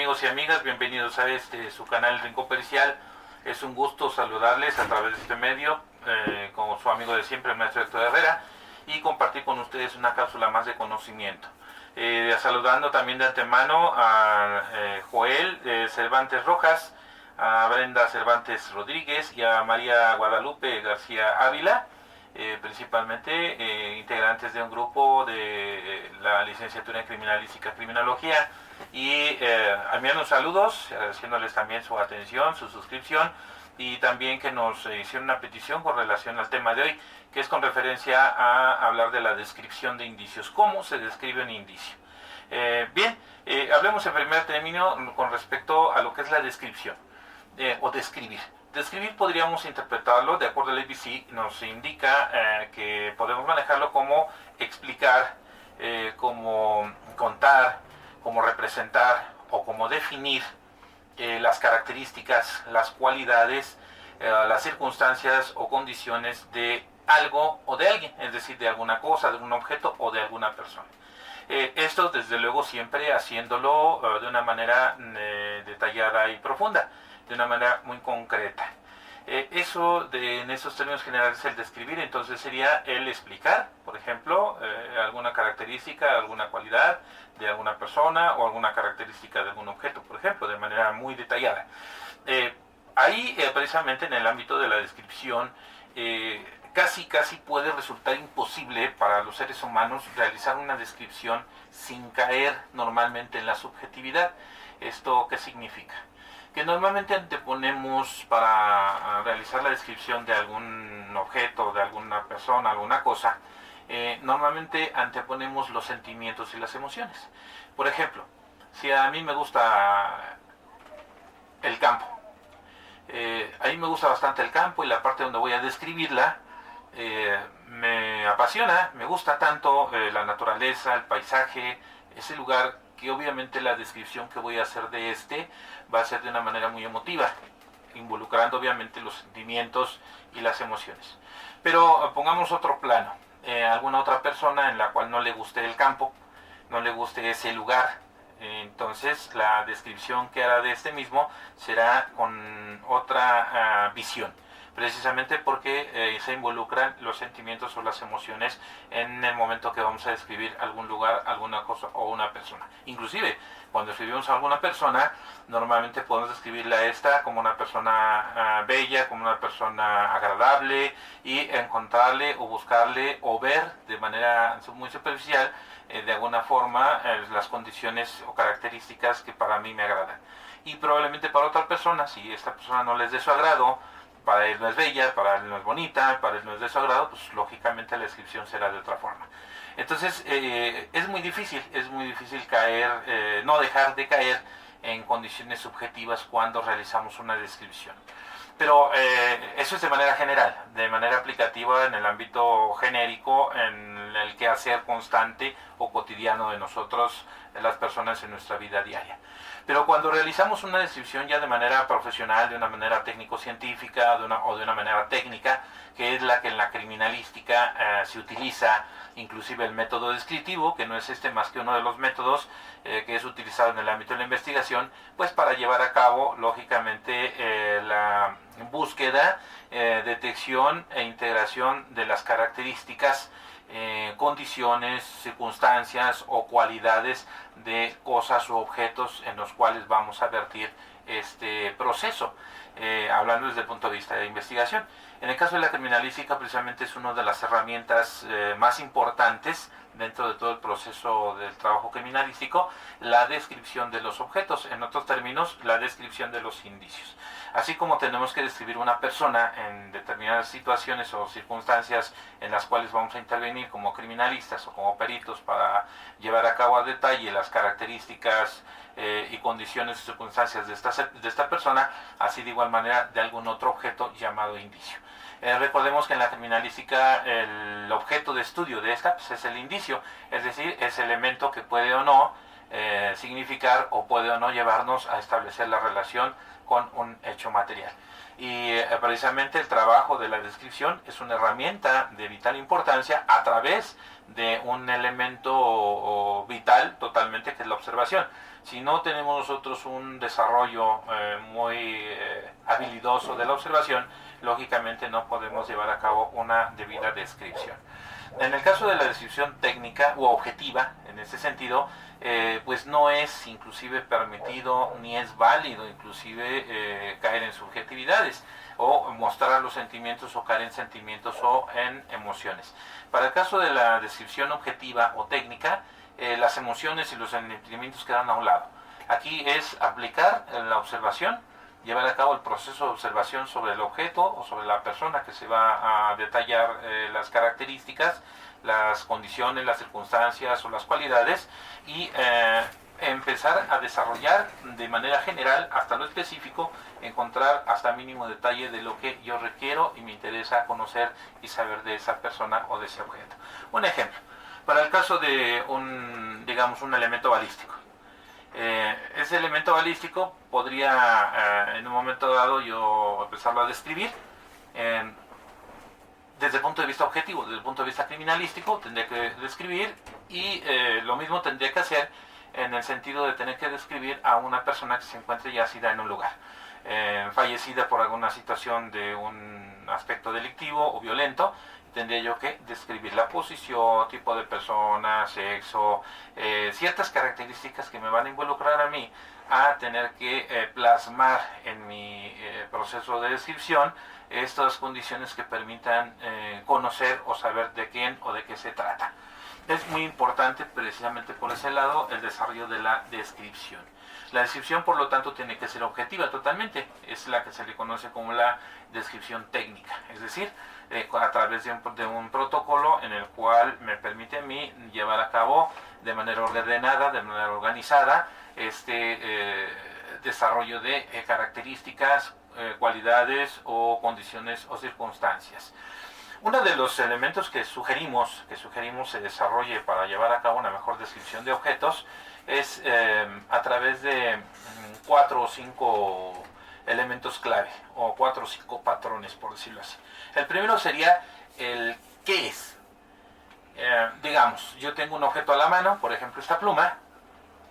amigos y amigas? Bienvenidos a su canal Rincón Pericial. Es un gusto saludarles a través de este medio, como su amigo de siempre, el maestro Héctor Herrera, y compartir con ustedes una cápsula más de conocimiento. Saludando también de antemano a Joel Cervantes Rojas, a Brenda Cervantes Rodríguez y a María Guadalupe García Ávila, principalmente integrantes de un grupo de la licenciatura en Criminalística y Criminología, y enviando saludos, haciéndoles también su atención, su suscripción, y también que nos hicieron una petición con relación al tema de hoy, que es con referencia a hablar de la descripción de indicios. ¿Cómo se describe un indicio? Hablemos en primer término con respecto a lo que es la descripción, o describir. Describir podríamos interpretarlo, de acuerdo al ABC, nos indica que podemos manejarlo como explicar, como contar, como representar o como definir las características, las cualidades, las circunstancias o condiciones de algo o de alguien, es decir, de alguna cosa, de un objeto o de alguna persona. Esto desde luego siempre haciéndolo de una manera detallada y profunda, de una manera muy concreta. En esos términos generales el describir entonces sería el explicar, por ejemplo, alguna característica, alguna cualidad de alguna persona o alguna característica de algún objeto, por ejemplo, de manera muy detallada. Precisamente en el ámbito de la descripción, casi puede resultar imposible para los seres humanos realizar una descripción sin caer normalmente en la subjetividad. ¿Esto qué significa? Que normalmente anteponemos para realizar la descripción de algún objeto, de alguna persona, alguna cosa, normalmente anteponemos los sentimientos y las emociones. Por ejemplo, si a mí me gusta el campo, a mí me gusta bastante el campo y la parte donde voy a describirla, me apasiona, me gusta tanto la naturaleza, el paisaje, ese lugar, que obviamente la descripción que voy a hacer de va a ser de una manera muy emotiva, involucrando obviamente los sentimientos y las emociones. Pero pongamos otro plano, alguna otra persona en la cual no le guste el campo, no le guste ese lugar, entonces la descripción que hará de mismo será con otra visión, precisamente porque se involucran los sentimientos o las emociones en el momento que vamos a describir algún lugar, alguna cosa o una persona. Inclusive, cuando escribimos a alguna persona, normalmente podemos describirla como una persona bella, como una persona agradable, y encontrarle o buscarle o ver de manera muy superficial, de alguna forma, las condiciones o características que para mí me agradan. Y probablemente para otra persona, si esta persona no les de su agrado, para él no es bella, para él no es bonita, para él no es de su agrado, pues lógicamente la descripción será de otra forma. Entonces es muy difícil caer, no dejar de caer en condiciones subjetivas cuando realizamos una descripción. Pero eso es de manera general, de manera aplicativa en el ámbito genérico, en el quehacer constante o cotidiano de nosotros, de las personas en nuestra vida diaria. Pero cuando realizamos una descripción ya de manera profesional, de una manera técnico-científica o de una manera técnica, que es la que en la criminalística se utiliza, inclusive el método descriptivo, que no es más que uno de los métodos que es utilizado en el ámbito de la investigación, pues para llevar a cabo, lógicamente, la búsqueda, detección e integración de las características, condiciones, circunstancias o cualidades de cosas u objetos en los cuales vamos a vertir este proceso, hablando desde el punto de vista de investigación. En el caso de la criminalística, precisamente es una de las herramientas más importantes dentro de todo el proceso del trabajo criminalístico, la descripción de los objetos, en otros términos, la descripción de los indicios. Así como tenemos que describir una persona en determinadas situaciones o circunstancias en las cuales vamos a intervenir como criminalistas o como peritos para llevar a cabo a detalle las características y condiciones y circunstancias de esta persona, así de igual manera de algún otro objeto llamado indicio. Recordemos que en la criminalística el objeto de estudio de pues es el indicio, es decir, ese elemento que puede o no significar o puede o no llevarnos a establecer la relación con un hecho material. Y precisamente el trabajo de la descripción es una herramienta de vital importancia a través de un elemento vital totalmente, que es la observación. Si no tenemos nosotros un desarrollo muy habilidoso de la observación, lógicamente no podemos llevar a cabo una debida descripción. En el caso de la descripción técnica u objetiva, en ese sentido, pues no es inclusive permitido ni es válido inclusive caer en subjetividades o mostrar los sentimientos o caer en sentimientos o en emociones. Para el caso de la descripción objetiva o técnica, las emociones y los sentimientos quedan a un lado. Aquí es aplicar la observación, llevar a cabo el proceso de observación sobre el objeto o sobre la persona que se va a detallar las características, las condiciones, las circunstancias o las cualidades y empezar a desarrollar de manera general hasta lo específico, encontrar hasta mínimo detalle de lo que yo requiero y me interesa conocer y saber de esa persona o de ese objeto. Un ejemplo, para el caso de digamos, un elemento balístico. Ese elemento balístico podría en un momento dado yo empezarlo a describir desde el punto de vista objetivo, desde el punto de vista criminalístico tendría que describir y lo mismo tendría que hacer en el sentido de tener que describir a una persona que se encuentre yacida en un lugar, fallecida por alguna situación de un aspecto delictivo o violento. Tendría yo que describir la posición, tipo de persona, sexo, ciertas características que me van a involucrar a mí a tener que plasmar en mi proceso de descripción estas condiciones que permitan conocer o saber de quién o de qué se trata. Es muy importante precisamente por ese lado el desarrollo de la descripción. La descripción, por lo tanto, tiene que ser objetiva totalmente. Es la que se le conoce como la descripción técnica. Es decir, a través de un protocolo en el cual me permite a mí llevar a cabo de manera ordenada, de manera organizada, este desarrollo de características, cualidades o condiciones o circunstancias. Uno de los elementos que sugerimos se desarrolle para llevar a cabo una mejor descripción de objetos es a través de 4 o 5 elementos clave o 4 o 5 patrones, por decirlo así. El primero sería el ¿qué es? Digamos, yo tengo un objeto a la mano, por ejemplo esta pluma,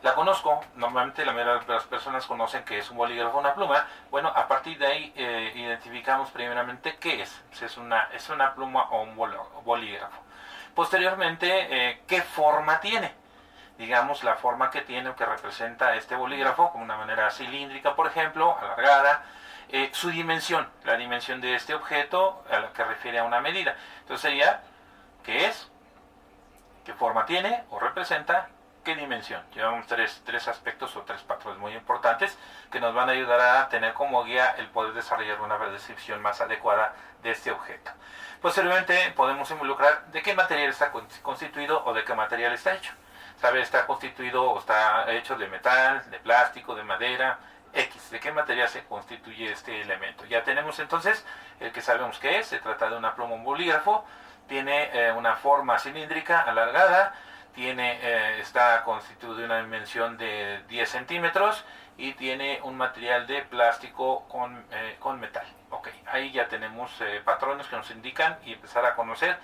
la conozco, normalmente la mayoría de las personas conocen que es un bolígrafo o una pluma. Bueno, a partir de ahí identificamos primeramente qué es. Es una pluma o un bolígrafo. Posteriormente, qué forma tiene. Digamos, la forma que tiene o que representa este bolígrafo, como una manera cilíndrica, por ejemplo, alargada. Su dimensión, la dimensión de este objeto a la que refiere a una medida. Entonces sería, ¿qué es? ¿Qué forma tiene o representa? ¿Qué dimensión? Llevamos tres aspectos o 3 patrones muy importantes que nos van a ayudar a tener como guía el poder desarrollar una descripción más adecuada de este objeto. Posteriormente podemos involucrar de qué material está constituido o de qué material está hecho. ¿Sabe? Está constituido o está hecho de metal, de plástico, de madera, X. ¿De qué material se constituye este elemento? Ya tenemos entonces el que sabemos qué es. Se trata de una pluma, un bolígrafo. Tiene una forma cilíndrica, alargada. Está constituido de una dimensión de 10 centímetros y tiene un material de plástico con metal. Ok, ahí ya tenemos patrones que nos indican y empezar a conocer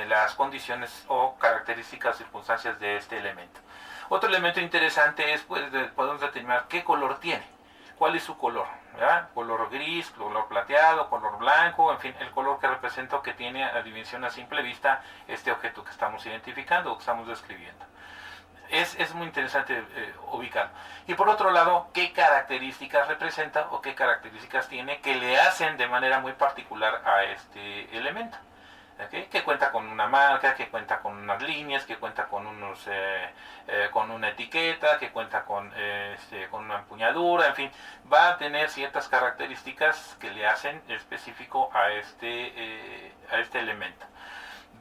las condiciones o características, circunstancias de este elemento. Otro elemento interesante es, pues, podemos determinar qué color tiene. ¿Cuál es su color? ¿Verdad? Color gris, color plateado, color blanco, en fin, el color que representa o que tiene a dimensión a simple vista este objeto que estamos identificando o que estamos describiendo. Es muy interesante ubicarlo. Y por otro lado, ¿qué características representa o qué características tiene que le hacen de manera muy particular a este elemento? ¿Okay? Que cuenta con una marca, que cuenta con unas líneas, que cuenta con con una etiqueta, que cuenta con una empuñadura, en fin, va a tener ciertas características que le hacen específico a este elemento.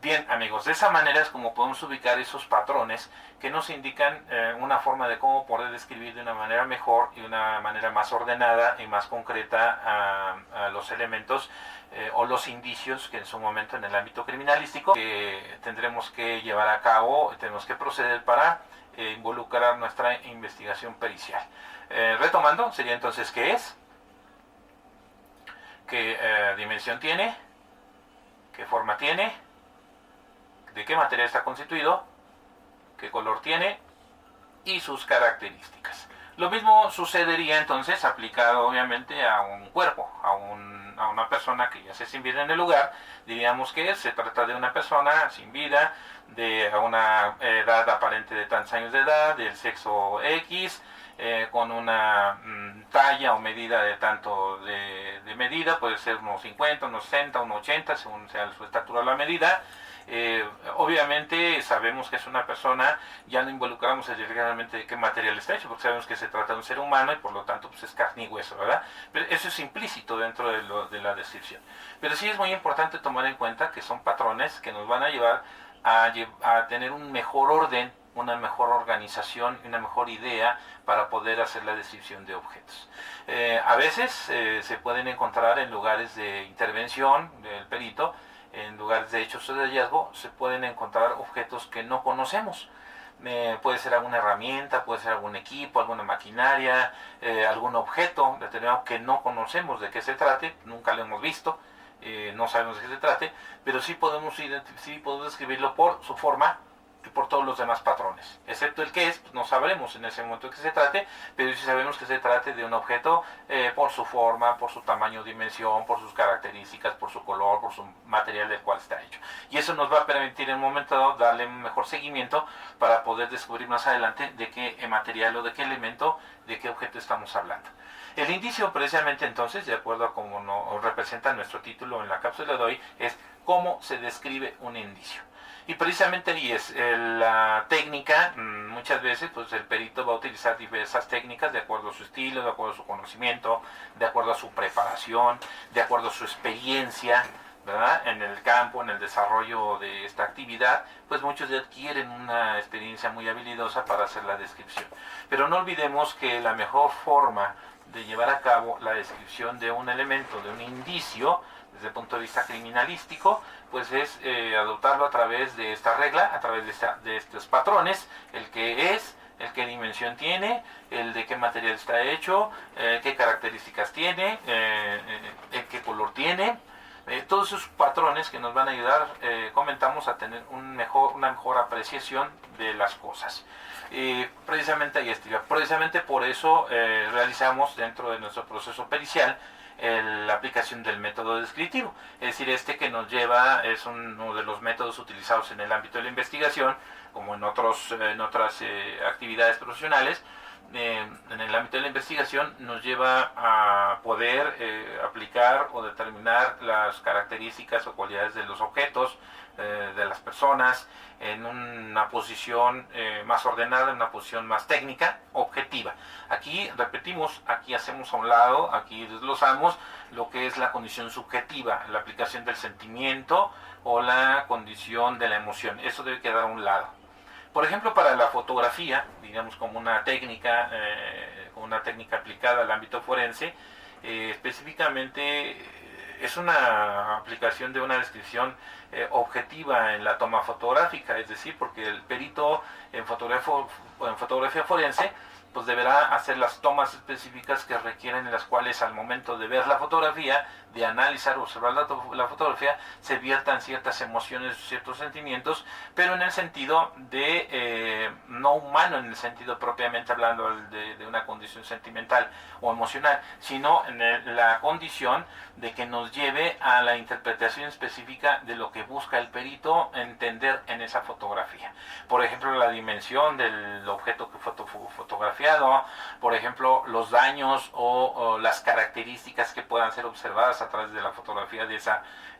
Bien, amigos, de esa manera es como podemos ubicar esos patrones que nos indican una forma de cómo poder describir de una manera mejor y una manera más ordenada y más concreta a los elementos o los indicios que en su momento en el ámbito criminalístico tendremos que llevar a cabo, tenemos que proceder para involucrar nuestra investigación pericial. Retomando, sería entonces ¿qué es? ¿Qué dimensión tiene? ¿Qué forma tiene? ¿De qué material está constituido? ¿Qué color tiene? Y sus características. Lo mismo sucedería entonces aplicado obviamente a un cuerpo, a una persona que ya se sin vida en el lugar. Diríamos que se trata de una persona sin vida, de una edad aparente de tantos años de edad, del sexo X, con una talla o medida de tanto de medida, puede ser unos 50, unos 60, unos 80, según sea su estatura o la medida. Obviamente sabemos que es una persona, ya no involucramos específicamente de qué material está hecho, porque sabemos que se trata de un ser humano y por lo tanto pues es carne y hueso, ¿verdad? Pero eso es implícito dentro de la descripción. Pero sí es muy importante tomar en cuenta que son patrones que nos van a llevar a tener un mejor orden, una mejor organización y una mejor idea para poder hacer la descripción de objetos. A veces se pueden encontrar en lugares de intervención del perito, en lugares de hechos de hallazgo, se pueden encontrar objetos que no conocemos. Puede ser alguna herramienta, puede ser algún equipo, alguna maquinaria, algún objeto determinado que no conocemos de qué se trate, nunca lo hemos visto, no sabemos de qué se trate, pero sí podemos describirlo por su forma y por todos los demás patrones, excepto el que es, pues no sabremos en ese momento de qué se trate, pero sí sabemos que se trate de un objeto por su forma, por su tamaño, dimensión, por sus características, por su color, por su material del cual está hecho. Y eso nos va a permitir en un momento dado darle un mejor seguimiento para poder descubrir más adelante de qué material o de qué elemento, de qué objeto estamos hablando. El indicio precisamente entonces, de acuerdo a cómo nos representa nuestro título en la cápsula de hoy, es cómo se describe un indicio. Y precisamente ahí es la técnica. Muchas veces pues el perito va a utilizar diversas técnicas de acuerdo a su estilo, de acuerdo a su conocimiento, de acuerdo a su preparación, de acuerdo a su experiencia, ¿verdad? En el campo, en el desarrollo de esta actividad, pues muchos ya adquieren una experiencia muy habilidosa para hacer la descripción. Pero no olvidemos que la mejor forma de llevar a cabo la descripción de un elemento, de un indicio, desde el punto de vista criminalístico, pues es adoptarlo a través de esta regla, a través de estos patrones, el que es, el qué dimensión tiene, el de qué material está hecho, qué características tiene, el qué color tiene. Todos esos patrones que nos van a ayudar, comentamos, a tener una mejor apreciación de las cosas. Precisamente ahí está. Precisamente por eso realizamos dentro de nuestro proceso pericial la aplicación del método descriptivo, es decir, que nos lleva, es uno de los métodos utilizados en el ámbito de la investigación, como en otras actividades profesionales. En el ámbito de la investigación nos lleva a poder aplicar o determinar las características o cualidades de los objetos, de las personas, en una posición más ordenada, en una posición más técnica, objetiva. Aquí repetimos, aquí hacemos a un lado, aquí desglosamos lo que es la condición subjetiva, la aplicación del sentimiento o la condición de la emoción. Eso debe quedar a un lado. Por ejemplo, para la fotografía, digamos como una técnica aplicada al ámbito forense, específicamente es una aplicación de una descripción objetiva en la toma fotográfica, es decir, porque el perito en fotografía forense pues deberá hacer las tomas específicas que requieren, en las cuales al momento de ver la fotografía, de analizar o observar la fotografía, se viertan ciertas emociones, ciertos sentimientos, pero en el sentido de no humano, en el sentido propiamente hablando de una condición sentimental o emocional, sino en la condición de que nos lleve a la interpretación específica de lo que busca el perito entender en esa fotografía. Por ejemplo, la dimensión del objeto que fue fotografiado, por ejemplo, los daños o las características que puedan ser observadas a través de la fotografía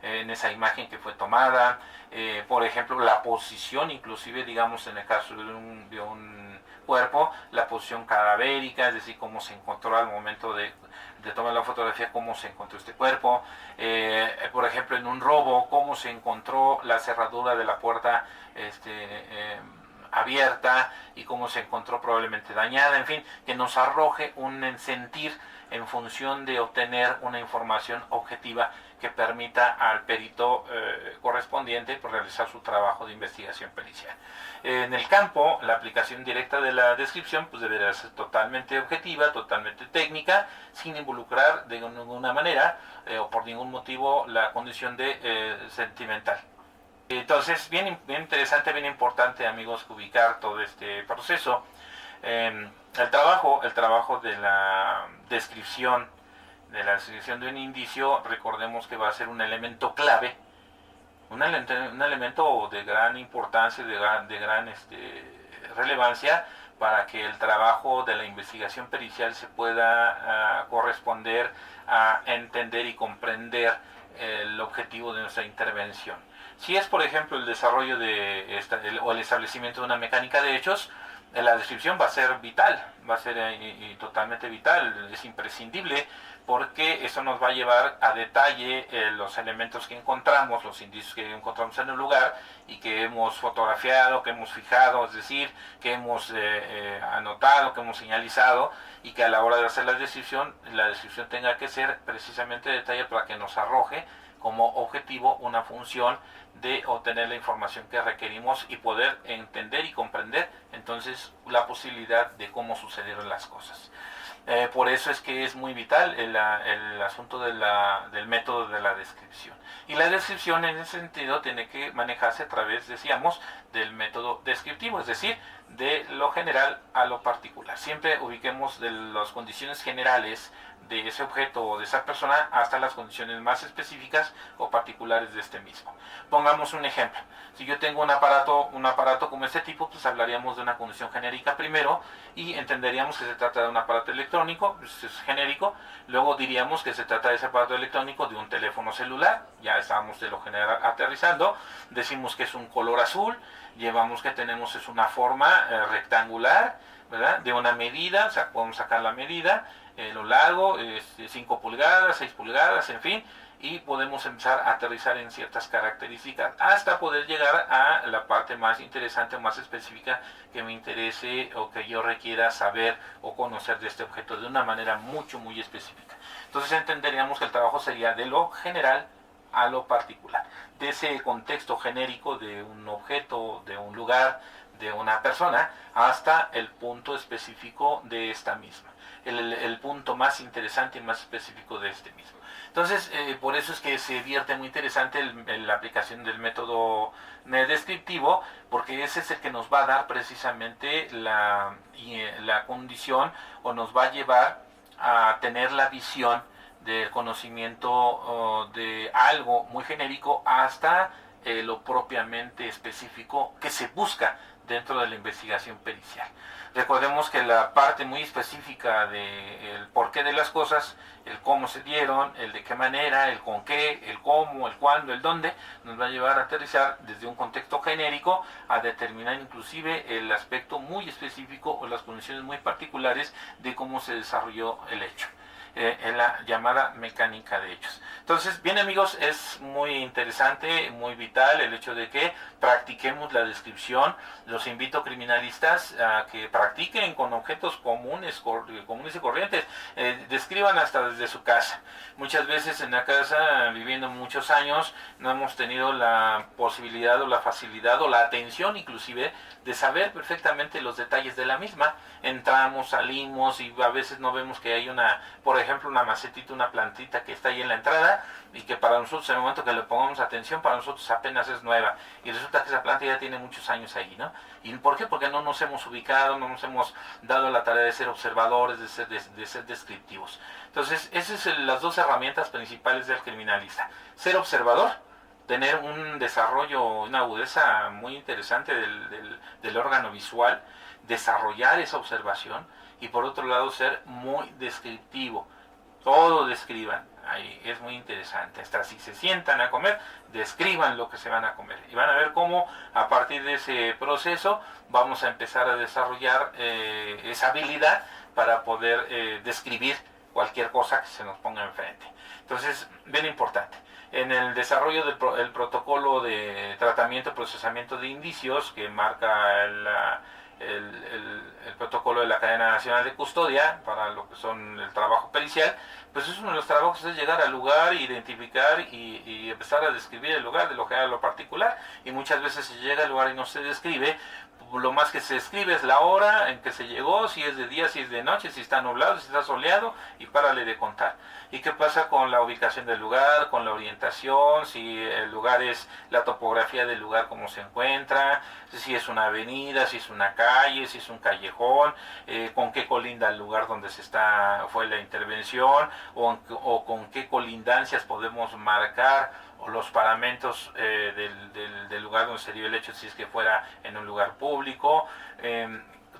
en esa imagen que fue tomada, por ejemplo, la posición, inclusive, digamos, en el caso de un cuerpo, la posición cadavérica, es decir, cómo se encontró al momento de tomar la fotografía, cómo se encontró este cuerpo, por ejemplo, en un robo, cómo se encontró la cerradura de la puerta abierta y cómo se encontró probablemente dañada, en fin, que nos arroje un sentir en función de obtener una información objetiva que permita al perito correspondiente pues, realizar su trabajo de investigación pericial. En el campo, la aplicación directa de la descripción pues deberá ser totalmente objetiva, totalmente técnica, sin involucrar de ninguna manera o por ningún motivo la condición de sentimental. Entonces, bien interesante, bien importante, amigos, ubicar todo este proceso. El trabajo de la descripción de un indicio, recordemos que va a ser un elemento clave, un elemento de gran importancia, de gran relevancia para que el trabajo de la investigación pericial se pueda corresponder a entender y comprender el objetivo de nuestra intervención. Si es, por ejemplo, el desarrollo o el establecimiento de una mecánica de hechos, la descripción va a ser vital, va a ser totalmente vital, es imprescindible, porque eso nos va a llevar a detalle los elementos que encontramos, los indicios que encontramos en el lugar y que hemos fotografiado, que hemos fijado, es decir, que hemos anotado, que hemos señalizado, y que a la hora de hacer la descripción tenga que ser precisamente de detalle para que nos arroje como objetivo una función de obtener la información que requerimos y poder entender y comprender entonces la posibilidad de cómo sucedieron las cosas. Por eso es que es muy vital el asunto del método de la descripción. Y la descripción en ese sentido tiene que manejarse a través, decíamos, del método descriptivo, es decir, de lo general a lo particular. Siempre ubiquemos de las condiciones generales de ese objeto o de esa persona hasta las condiciones más específicas o particulares de este mismo. Pongamos un ejemplo. Si yo tengo un aparato como este tipo, pues hablaríamos de una condición genérica primero y entenderíamos que se trata de un aparato electrónico, pues es genérico. Luego diríamos que se trata de ese aparato electrónico de un teléfono celular, ya estamos de lo general aterrizando. Decimos que es un color azul, llevamos que tenemos es una forma rectangular, ¿verdad? De una medida, o sea, podemos sacar la medida, lo largo, 5 pulgadas, 6 pulgadas, en fin, y podemos empezar a aterrizar en ciertas características hasta poder llegar a la parte más interesante o más específica que me interese o que yo requiera saber o conocer de este objeto de una manera muy específica. Entonces entenderíamos que el trabajo sería de lo general a lo particular, de ese contexto genérico de un objeto, de un lugar, de una persona, hasta el punto específico de esta misma, el punto más interesante y más específico de este mismo. Entonces, por eso es que se vierte muy interesante la aplicación del método descriptivo, porque ese es el que nos va a dar precisamente la condición o nos va a llevar a tener la visión del conocimiento de algo muy genérico hasta lo propiamente específico que se busca dentro de la investigación pericial. Recordemos que la parte muy específica del porqué de las cosas, el cómo se dieron, el de qué manera, el con qué, el cómo, el cuándo, el dónde, nos va a llevar a aterrizar desde un contexto genérico a determinar inclusive el aspecto muy específico o las condiciones muy particulares de cómo se desarrolló el hecho. En la llamada mecánica de hechos. Entonces, bien amigos, es muy interesante, muy vital el hecho de que practiquemos la descripción. Los invito, criminalistas, a que practiquen con objetos comunes y corrientes. Describan hasta desde su casa. Muchas veces en la casa, viviendo muchos años, no hemos tenido la posibilidad o la facilidad o la atención inclusive de saber perfectamente los detalles de la misma. Entramos, salimos y a veces no vemos que hay por ejemplo, una macetita, una plantita que está ahí en la entrada y que para nosotros, en el momento que le pongamos atención, para nosotros apenas es nueva. Y resulta que esa planta ya tiene muchos años ahí, ¿no? ¿Y por qué? Porque no nos hemos ubicado, no nos hemos dado la tarea de ser observadores, de ser descriptivos. Entonces, esas son las dos herramientas principales del criminalista. Ser observador, tener un desarrollo, una agudeza muy interesante del órgano visual, desarrollar esa observación, y por otro lado ser muy descriptivo. Todo describan, ahí es muy interesante. Hasta si se sientan a comer, describan lo que se van a comer y van a ver cómo a partir de ese proceso vamos a empezar a desarrollar esa habilidad para poder describir cualquier cosa que se nos ponga enfrente. Entonces, bien importante. En el desarrollo del protocolo de tratamiento y procesamiento de indicios que marca el protocolo de la Cadena Nacional de Custodia para lo que son el trabajo pericial, pues es uno de los trabajos, es llegar al lugar, identificar y empezar a describir el lugar de lo general a lo particular, y muchas veces se llega al lugar y no se describe lo más que se escribe es la hora en que se llegó, si es de día, si es de noche, si está nublado, si está soleado, y párale de contar. ¿Y qué pasa con la ubicación del lugar, con la orientación, si el lugar es la topografía del lugar, cómo se encuentra, si es una avenida, si es una calle, si es un callejón, con qué colinda el lugar donde fue la intervención, o con qué colindancias podemos marcar o los paramentos del lugar donde se dio el hecho, si es que fuera en un lugar público.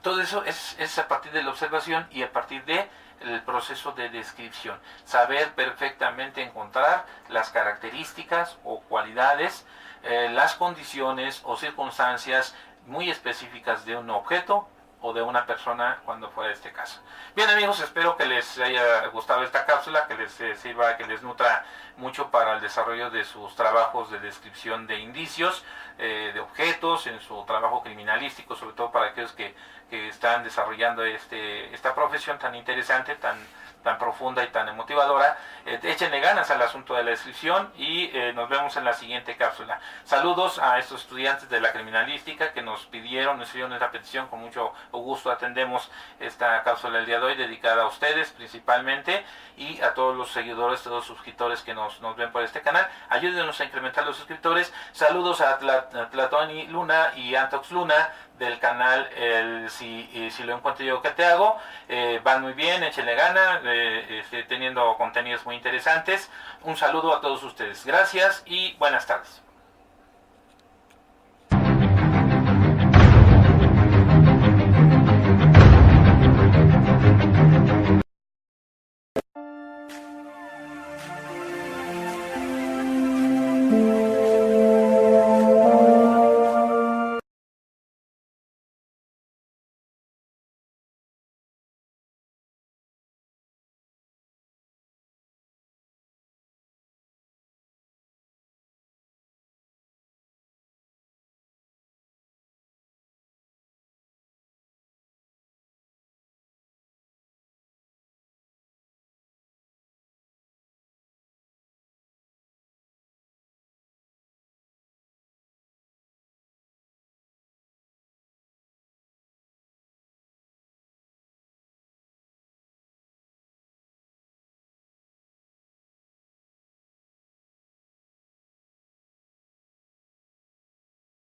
Todo eso es a partir de la observación y a partir de el proceso de descripción. Saber perfectamente encontrar las características o cualidades, las condiciones o circunstancias muy específicas de un objeto o de una persona cuando fuera este caso. Bien, amigos, espero que les haya gustado esta cápsula, que les sirva, que les nutra mucho para el desarrollo de sus trabajos de descripción de indicios, de objetos, en su trabajo criminalístico, sobre todo para aquellos que están desarrollando esta profesión tan interesante, tan profunda y tan motivadora. Échenle ganas al asunto de la descripción y nos vemos en la siguiente cápsula. Saludos a estos estudiantes de la criminalística que nos hicieron esta petición. Con mucho gusto atendemos esta cápsula del día de hoy, dedicada a ustedes principalmente, y a todos los seguidores, todos los suscriptores que nos ven por este canal. Ayúdenos a incrementar los suscriptores. Saludos a Tlatoni Luna y Antox Luna del canal si lo encuentro yo, ¿qué te hago? Van muy bien, échenle gana, teniendo contenidos muy interesantes. Un saludo a todos ustedes, gracias y buenas tardes.